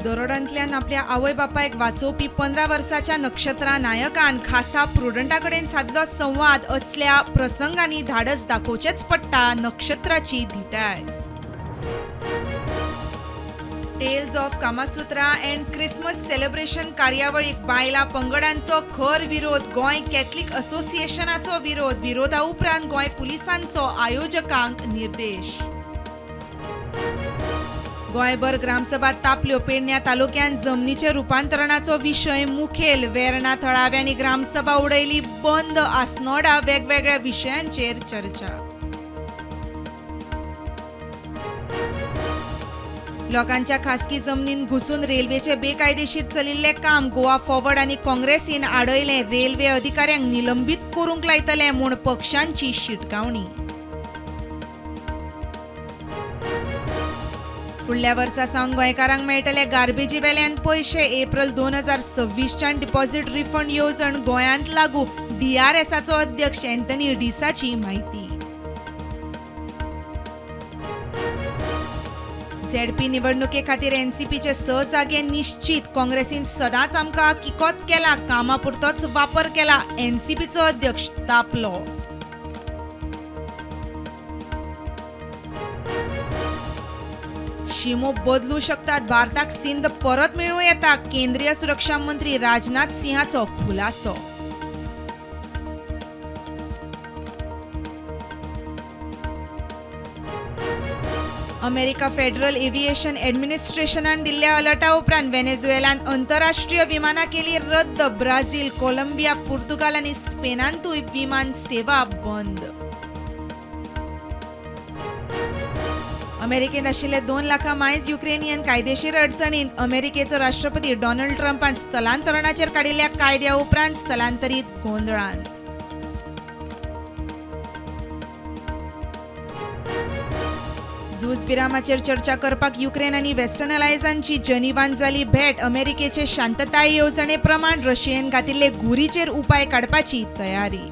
दरोडांतल्यान आपल्या आवय बापायक वाचोवपी 15 वर्साच्या नक्षत्रा नायकान खासा प्रुडंटाकडेन साधलो संवाद असल्या प्रसंगांनी धाडस दाखोवचेच पडटा नक्षत्राची धिटाय. Tales of Kamasutra and Christmas celebration कार्यावळीक बायला पंगडांचो खर विरोध. गोंय कॅथलिक असोसिएशनाचो विरोधा उपरांत गोंय पुलिसांचो आयोजकांक निर्देश. गोंयभर ग्रामसभा तापल्यो. पेडण्यां तालुक्यात जमनीचे रुपांतरणाचो विशय मुखेल. वेर्णा थळाव्यांनी ग्रामसभा उडयली बंद. आसनोडा वेगवेगळ्या विशयांचेर चर्चा. लोकांच्या खासगी जमनीन घुसून रेल्वेचे बेकायदेशीर चलिल्ले काम गोवा फॉरवर्ड आनी काँग्रेसीन आडयले. रेल्वे अधिकाऱ्यांक निलंबीत करूंक लायतले म्हूण पक्षांची शिटकावणी. फुडल्या वर्सा सावन गोंयकारांक मेळटले गार्बेजी वेल्यान पयशे. एप्रिल 2026च्यान डिपॉझिट रिफंड येवजण गोंयांत लागू. DRSाचो अध्यक्ष अँथनी डिसाची माहिती. ZP निवडणुके खातीर NCPचे 6 जागे निश्चित. काँग्रेसीन सदांच आमकां किकोत केला, कामापुरतोच वापर केला. NCPचो अध्यक्ष तापलो. शिमो बदलू शकतात. भारताक सिंध परत मेळूं येता. केंद्रीय सुरक्षा मंत्री राजनाथ सिंहाचो खुलासो. अमेरिका फेडरल एव्हिएशन ॲडमिनिस्ट्रेशनान दिल्ल्या अलर्टा उपरांत व्हेनेझुएलान अंतरराष्ट्रीय विमानां केली रद्द. ब्राझील, कोलंबिया, पुर्तुगाल आनी स्पेनांतूय विमान सेवा बंद. अमेरिकेत आशिल्ले 2 लाखां मायज युक्रेनियन कायदेशीर अडचणींत. अमेरिकेचो राष्ट्रपती डोनाल्ड ट्रम्पान स्थलांतरणाचेर काडिल्ल्या कायद्या उपरांत स्थलांतरीत गोंधळांत. झूज विरामाचेर चर्चा करपाक युक्रेन आनी वेस्टर्न अलायन्सांची जनिवान जाली भेट. अमेरिकेचे शांतताय येवजणे प्रमाण रशियेन घातिल्ले घुरीचेर उपाय काडपाची तयारी.